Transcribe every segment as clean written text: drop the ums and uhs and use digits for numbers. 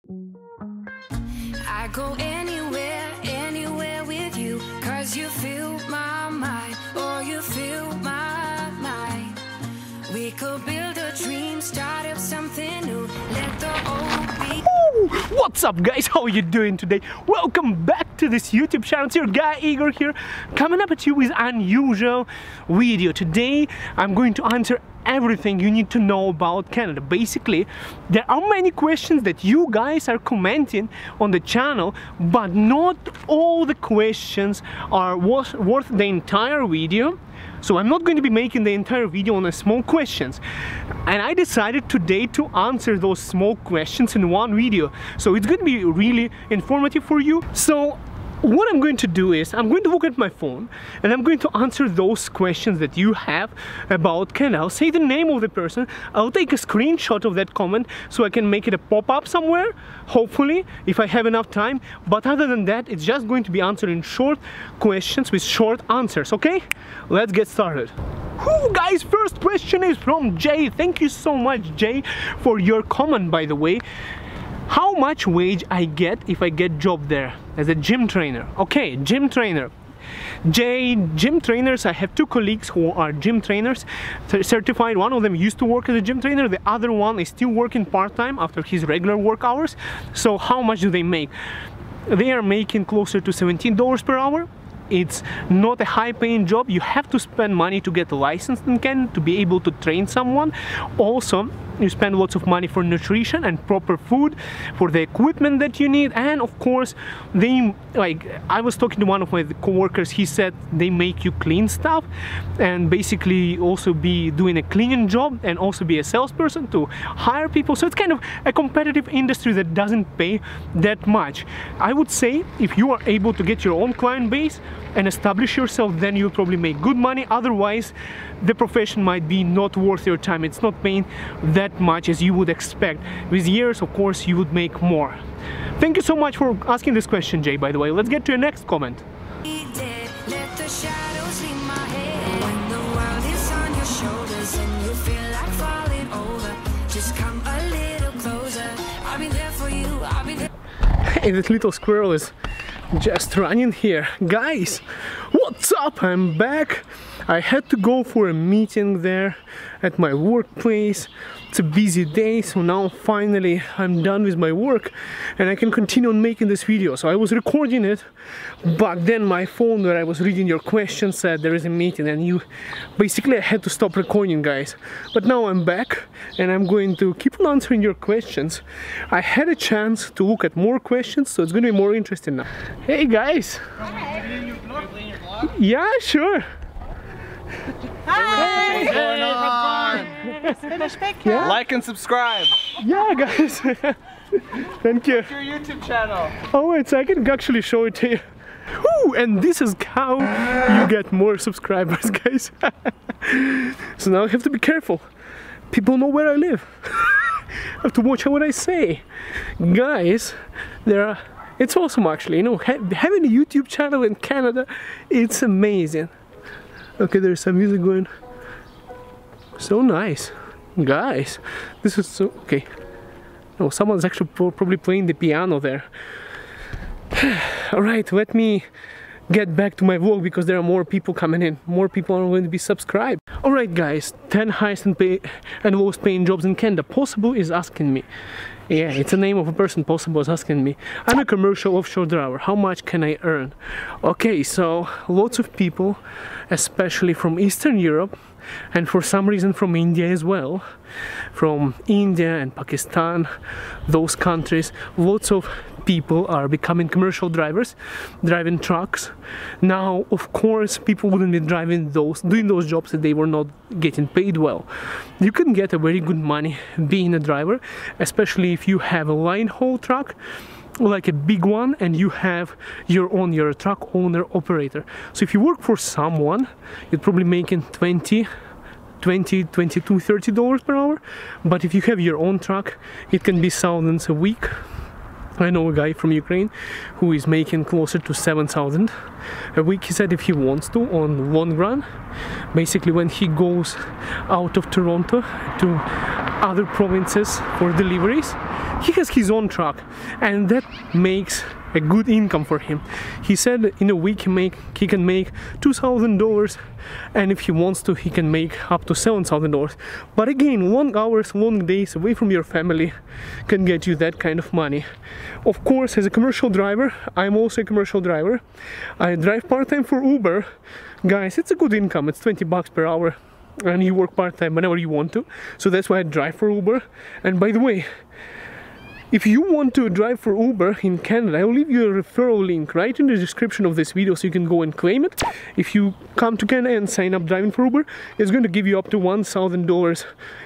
I go anywhere, anywhere with you, 'cause you fill my mind, or you fill my mind. We could build a dream, start up something new, let the old be. What's up guys, how are you doing today? Welcome back to this YouTube channel. It's your guy Igor here, coming up at you with unusual video. Today I'm going to answer everything you need to know about Canada. Basically, there are many questions that you guys are commenting on the channel, but not all the questions are worth the entire video. So I'm not going to be making the entire video on the small questions, and I decided today to answer those small questions in one video, so it's going to be really informative for you. So what I'm going to do is I'm going to look at my phone and I'm going to answer those questions that you have about Canada. I'll say the name of the person, I'll take a screenshot of that comment so I can make it a pop-up somewhere, hopefully, if I have enough time. But other than that, it's just going to be answering short questions with short answers, okay? Let's get started. Guys, first question is from Jay. Thank you so much, Jay, for your comment, by the way. How much wage I get if I get job there as a gym trainer? Okay, gym trainer. Jay, gym trainers, I have two colleagues who are gym trainers, certified. One of them used to work as a gym trainer, the other one is still working part-time after his regular work hours. So how much do they make? They are making closer to $17 per hour. It's not a high-paying job. You have to spend money to get a license in Canada to be able to train someone. Also, you spend lots of money for nutrition and proper food, for the equipment that you need, and of course I was talking to one of my co-workers. He said they make you clean stuff and basically also be doing a cleaning job and also be a salesperson to hire people. So it's kind of a competitive industry that doesn't pay that much. I would say if you are able to get your own client base and establish yourself, then you'll probably make good money. Otherwise, the profession might be not worth your time. It's not paying that much as you would expect. With years, of course, you would make more. Thank you so much for asking this question, Jay, by the way. Let's get to your next comment. Let the shadows leave my head. When the world is on your shoulders and you feel like falling over, just come a little closer. I'll be there for you, I'll be there. Hey, that little squirrel is just running here. Guys, what's up? I'm back. I had to go for a meeting there at my workplace. It's a busy day, so now finally I'm done with my work and I can continue on making this video. So I was recording it, but then my phone where I was reading your questions said there is a meeting, and basically I had to stop recording, guys. But now I'm back and I'm going to keep on answering your questions. I had a chance to look at more questions, so it's going to be more interesting now. Hey guys! Yeah, sure. Hi! What's going on? Yeah? Like and subscribe. Yeah, guys. Thank you. What's your YouTube channel? Oh wait, so I can actually show it to you. And this is how you get more subscribers, guys. So now I have to be careful. People know where I live. I have to watch what I say. Guys, it's awesome actually, you know, having a YouTube channel in Canada, it's amazing. Okay, there's some music going. So nice. Guys, this is so... okay. No, someone's actually probably playing the piano there. Alright, let me get back to my vlog because there are more people coming in. More people are going to be subscribed. Alright guys, 10 highest and lowest paying jobs in Canada. Possible is asking me. Yeah, it's the name of a person. Possible is asking me. I'm a commercial offshore driver. How much can I earn? Okay, so lots of people, especially from Eastern Europe, and for some reason from India as well, from India and Pakistan, those countries, lots of people are becoming commercial drivers, driving trucks. Now, of course, people wouldn't be doing those jobs if they were not getting paid well. You can get a very good money being a driver, especially if you have a line haul truck, like a big one, and you're a truck owner operator. So if you work for someone, you're probably making $20, $22, $30 per hour. But if you have your own truck, it can be thousands a week. I know a guy from Ukraine who is making closer to 7,000 a week. He said if he wants to, on long run, basically when he goes out of Toronto to other provinces for deliveries. He has his own truck, and that makes a good income for him. He said in a week he can make $2,000, and if he wants to, he can make up to $7,000. But again, long hours, long days away from your family can get you that kind of money. Of course, as a commercial driver, I'm also a commercial driver. I drive part-time for Uber. Guys, it's a good income. It's 20 bucks per hour, and you work part-time whenever you want to. So that's why I drive for Uber. And by the way, if you want to drive for Uber in Canada, I'll leave you a referral link right in the description of this video so you can go and claim it. If you come to Canada and sign up driving for Uber, it's going to give you up to $1,000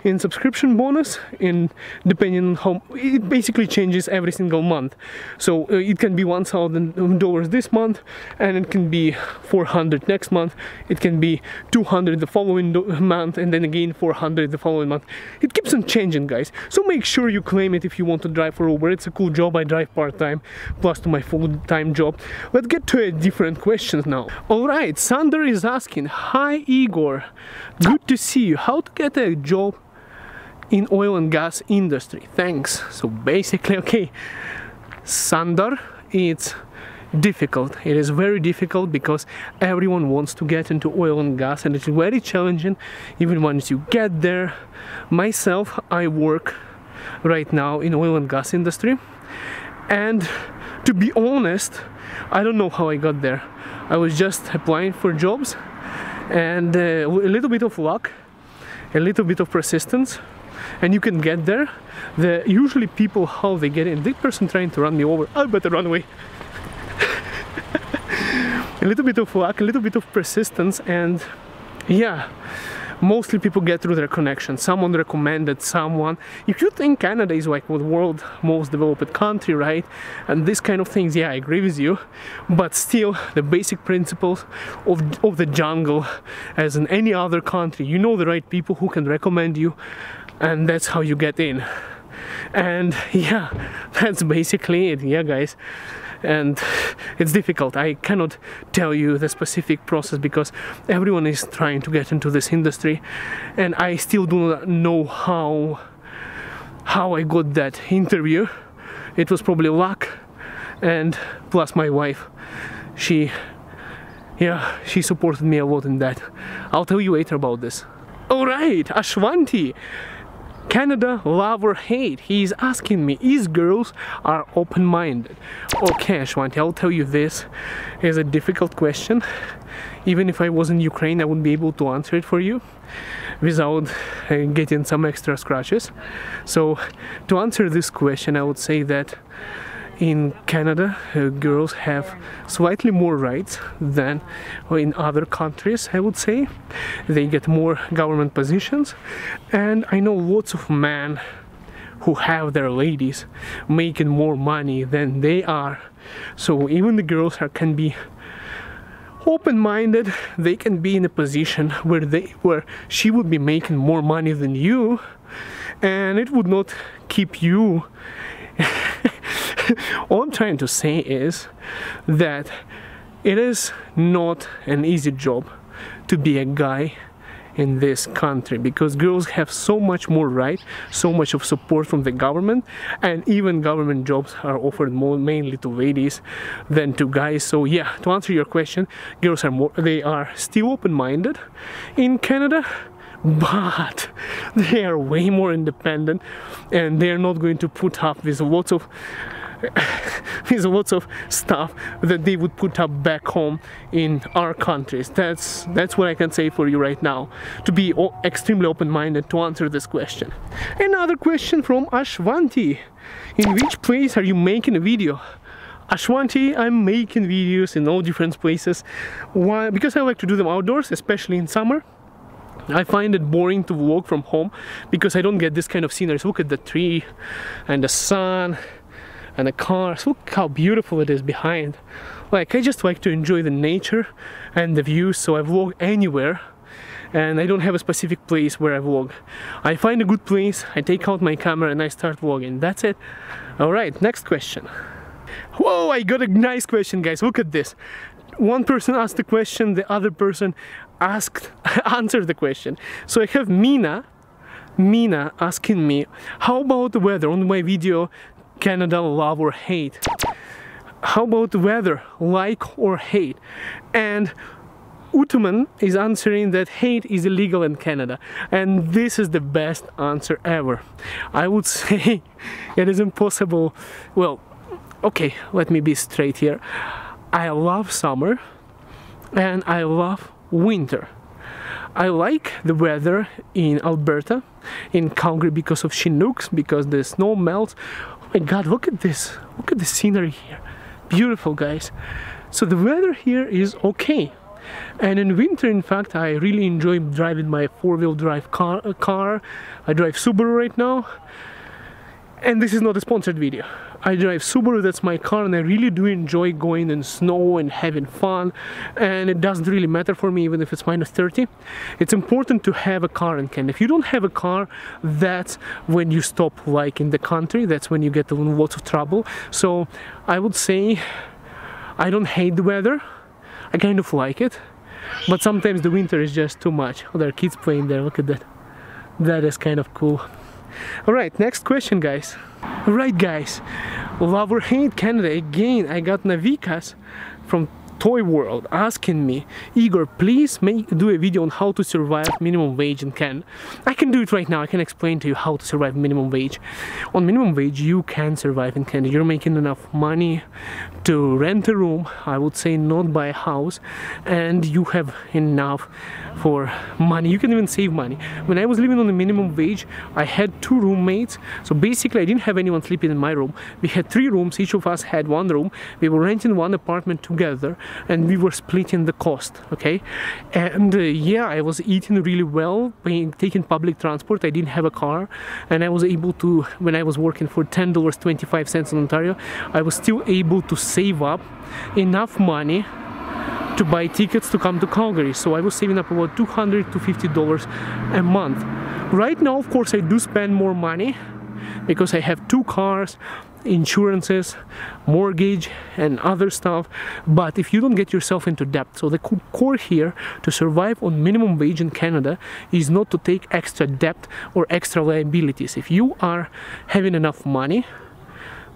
in subscription bonus, and depending on how it basically changes every single month. So it can be $1,000 this month, and it can be $400 next month. It can be $200 the following month, and then again $400 the following month. It keeps on changing, guys. So make sure you claim it if you want to drive for Uber. It's a cool job. I drive part-time plus to my full-time job. Let's get to a different questions now. Alright, Sander is asking, hi Igor, good to see you. How to get a job in oil and gas industry? Thanks. So basically, okay, Sander, it's difficult. It is very difficult because everyone wants to get into oil and gas, and it's very challenging even once you get there. Myself, I work right now in oil and gas industry, and to be honest, I don't know how I got there. I was just applying for jobs, and a little bit of luck, a little bit of persistence, and you can get there. Usually people, how they get in, this person trying to run me over, I better run away. A little bit of luck, a little bit of persistence, and yeah, mostly people get through their connections. Someone recommended someone. If you think Canada is like the world's most developed country, right, and this kind of things, yeah, I agree with you, but still the basic principles of the jungle, as in any other country, you know the right people who can recommend you, and that's how you get in. And yeah, that's basically it. Yeah, guys, and it's difficult. I cannot tell you the specific process because everyone is trying to get into this industry, and I still do not know how I got that interview. It was probably luck, and plus my wife, she supported me a lot in that. I'll tell you later about this. Alright, Ashwanti, Canada, love or hate? He's asking me, is girls are open-minded? Okay, Ashwanti, I'll tell you, this is a difficult question. Even if I was in Ukraine, I wouldn't be able to answer it for you without getting some extra scratches. So to answer this question, I would say that in Canada, girls have slightly more rights than in other countries, I would say. They get more government positions, and I know lots of men who have their ladies making more money than they are. So even the girls can be open-minded. They can be in a position where she would be making more money than you, and it would not keep you. All I'm trying to say is that it is not an easy job to be a guy in this country, because girls have so much more right, so much of support from the government, and even government jobs are offered mainly to ladies than to guys. So yeah, to answer your question, girls are still open-minded in Canada, but they are way more independent, and they are not going to put up with lots of stuff that they would put up back home in our countries. That's what I can say for you right now, to be extremely open-minded to answer this question. Another question from Ashwanti: in which place are you making a video? Ashwanti, I'm making videos in all different places. Why? Because I like to do them outdoors, especially in summer. I find it boring to vlog from home because I don't get this kind of scenery. Look at the tree and the sun and the cars. Look how beautiful it is behind. Like, I just like to enjoy the nature and the views, so I vlog anywhere, and I don't have a specific place where I vlog. I find a good place, I take out my camera and I start vlogging. That's it. Alright, next question. Whoa, I got a nice question, guys. Look at this. One person asked the question, the other person answered the question. So I have Mina Mina asking me, how about the weather on my video, Canada love or hate? How about the weather, like or hate? And Utuman is answering that hate is illegal in Canada, and this is the best answer ever. I would say it is impossible. Well, okay, let me be straight here. I love summer and I love winter. I like the weather in Alberta, in Calgary, because of Chinooks, because the snow melts. Oh my god, look at this. Look at the scenery here. Beautiful, guys. So the weather here is okay. And in winter, in fact, I really enjoy driving my four-wheel drive car. I drive Subaru right now. And this is not a sponsored video. I drive Subaru, that's my car, and I really do enjoy going in snow and having fun. And it doesn't really matter for me even if it's minus 30. It's important to have a car in Canada. If you don't have a car, that's when you stop liking the country. That's when you get in lots of trouble. So I would say I don't hate the weather. I kind of like it. But sometimes the winter is just too much. Oh, there are kids playing there, look at that. That is kind of cool. Alright, next question, guys. Alright, guys, love or hate Canada? Again, I got Navikas from Toy World asking me, Igor, please do a video on how to survive minimum wage in Canada. I can do it right now. I can explain to you how to survive minimum wage. On minimum wage, you can survive in Canada. You're making enough money to rent a room, I would say not buy a house, and you have enough for money. You can even save money. When I was living on the minimum wage, I had 2 roommates. So basically I didn't have anyone sleeping in my room. We had 3 rooms, each of us had 1 room. We were renting 1 apartment together and we were splitting the cost, okay? And yeah, I was eating really well, taking public transport. I didn't have a car, and I was able to, when I was working for $10.25 in Ontario, I was still able to save up enough money to buy tickets to come to Calgary. So I was saving up about $200 to $50 a month. Right now, of course, I do spend more money because I have 2 cars, insurances, mortgage and other stuff. But if you don't get yourself into debt, so the core here to survive on minimum wage in Canada is not to take extra debt or extra liabilities. If you are having enough money,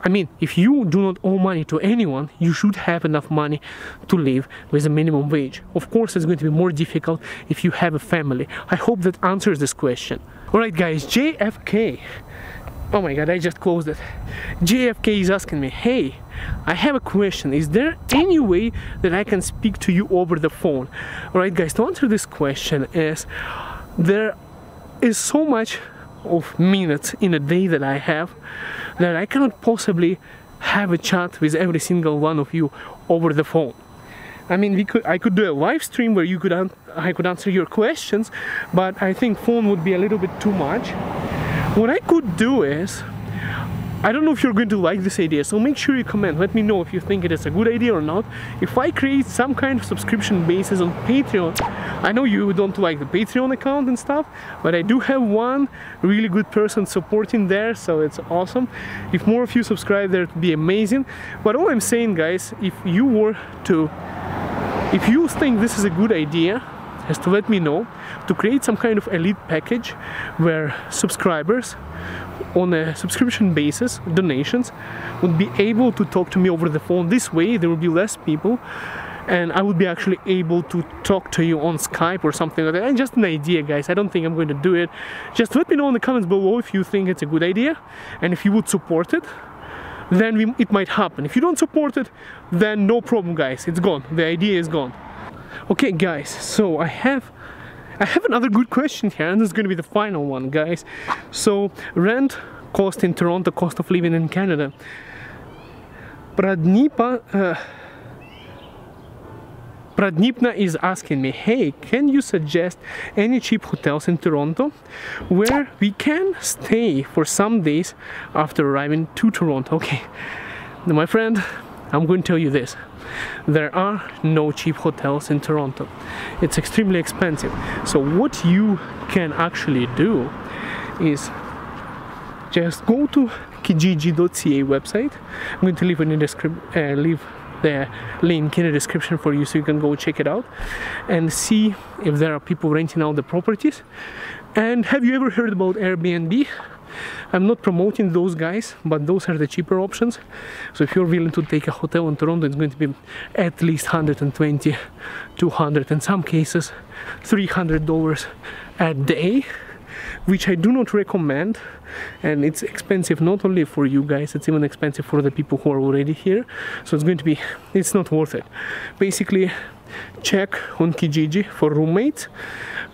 I mean, if you do not owe money to anyone, you should have enough money to live with a minimum wage. Of course, it's going to be more difficult if you have a family. I hope that answers this question. Alright guys, JFK. Oh my god, I just closed it. JFK is asking me, hey, I have a question. Is there any way that I can speak to you over the phone? Alright guys, to answer this question is, there is so much of minutes in a day that I have that I cannot possibly have a chat with every single one of you over the phone. I mean, I could do a live stream where I could answer your questions, but I think phone would be a little bit too much. What I could do is, I don't know if you're going to like this idea, so make sure you comment. Let me know if you think it is a good idea or not. If I create some kind of subscription basis on Patreon, I know you don't like the Patreon account and stuff, but I do have one really good person supporting there, so it's awesome. If more of you subscribe there, it would be amazing. But all I'm saying, guys, if you think this is a good idea, is to let me know, to create some kind of elite package where subscribers on a subscription basis, donations, would be able to talk to me over the phone. This way there will be less people and I would be actually able to talk to you on Skype or something like that. And just an idea, guys. I don't think I'm going to do it. Just let me know in the comments below if you think it's a good idea, and if you would support it, then it might happen. If you don't support it, then no problem, guys. It's gone. The idea is gone. Okay guys, so I have another good question here, and this is going to be the final one, guys. So rent cost in Toronto, cost of living in Canada. Pradnipna is asking me, hey, can you suggest any cheap hotels in Toronto where we can stay for some days after arriving to Toronto? Okay, now, my friend, I'm going to tell you this. There are no cheap hotels in Toronto. It's extremely expensive. So what you can actually do is just go to kijiji.ca website. I'm going to leave the link in the description for you so you can go check it out and see if there are people renting out the properties. And have you ever heard about Airbnb? I'm not promoting those guys, but those are the cheaper options. So if you're willing to take a hotel in Toronto, it's going to be at least $120, $200, in some cases $300 a day, which I do not recommend. And it's expensive not only for you guys, it's even expensive for the people who are already here. So it's not worth it. Basically, check on Kijiji for roommates,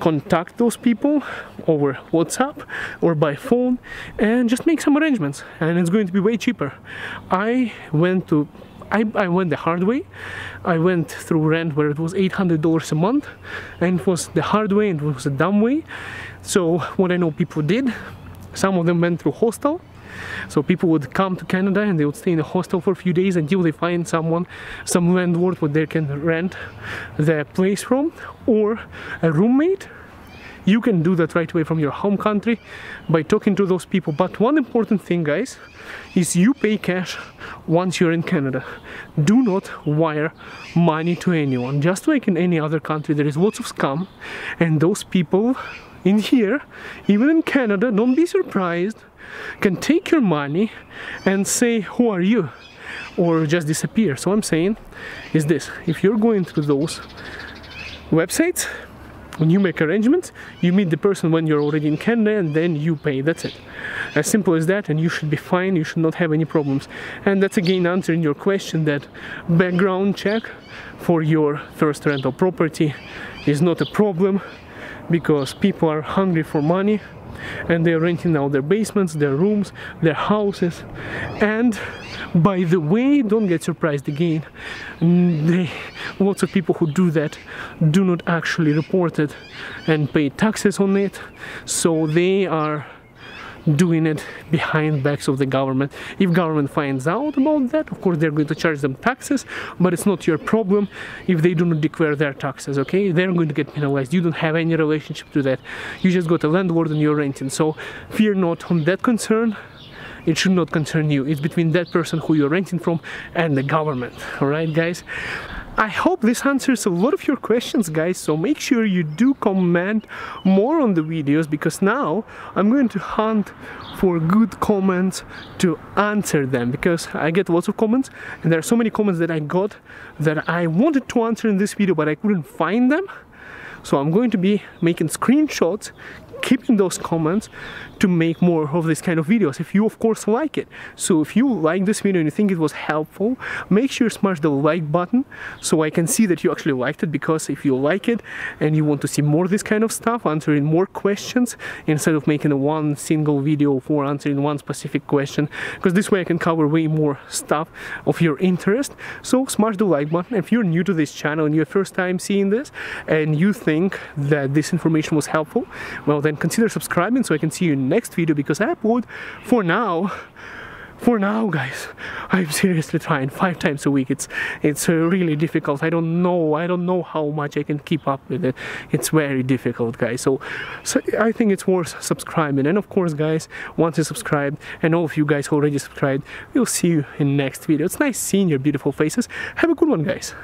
contact those people over WhatsApp or by phone, and just make some arrangements, and it's going to be way cheaper. I went the hard way. I went through rent where it was $800 a month, and it was the hard way and it was a dumb way. So what I know people did, some of them went through hostel. So people would come to Canada and they would stay in a hostel for a few days until they find some landlord where they can rent their place from, or a roommate. You can do that right away from your home country by talking to those people. But one important thing, guys, is you pay cash once you're in Canada. Do not wire money to anyone. Just like in any other country, there is lots of scam, and those people in here, even in Canada, don't be surprised, can take your money and say, who are you? Or just disappear. So I'm saying is this: if you're going through those websites, when you make arrangements, you meet the person when you're already in Canada and then you pay. That's it. As simple as that, and you should be fine. You should not have any problems. And that's again answering your question that background check for your first rental property is not a problem, because people are hungry for money and they're renting out their basements, their rooms, their houses. And by the way, don't get surprised again, lots of people who do that do not actually report it and pay taxes on it, so they are doing it behind backs of the government. If government finds out about that, of course they're going to charge them taxes, but it's not your problem if they do not declare their taxes, okay? They're going to get penalized. You don't have any relationship to that. You just got a landlord and you're renting, so fear not on that concern. It should not concern you. It's between that person who you're renting from and the government. Alright, guys? I hope this answers a lot of your questions, guys, so make sure you do comment more on the videos, because now I'm going to hunt for good comments to answer them, because I get lots of comments and there are so many comments that I got that I wanted to answer in this video but I couldn't find them. So I'm going to be making screenshots, keeping those comments to make more of this kind of videos, if you of course like it. So if you like this video and you think it was helpful, make sure you smash the like button so I can see that you actually liked it, because if you like it and you want to see more of this kind of stuff, answering more questions instead of making a one single video for answering one specific question, because this way I can cover way more stuff of your interest. So smash the like button. If you're new to this channel and you're first time seeing this and you think that this information was helpful, well then consider subscribing so I can see you in the next video, because I upload for now, guys, I'm seriously trying 5 times a week. It's really difficult. I don't know how much I can keep up with it. It's very difficult, guys. So I think it's worth subscribing. And of course, guys, once you subscribe, and all of you guys already subscribed, we'll see you in the next video. It's nice seeing your beautiful faces. Have a good one, guys.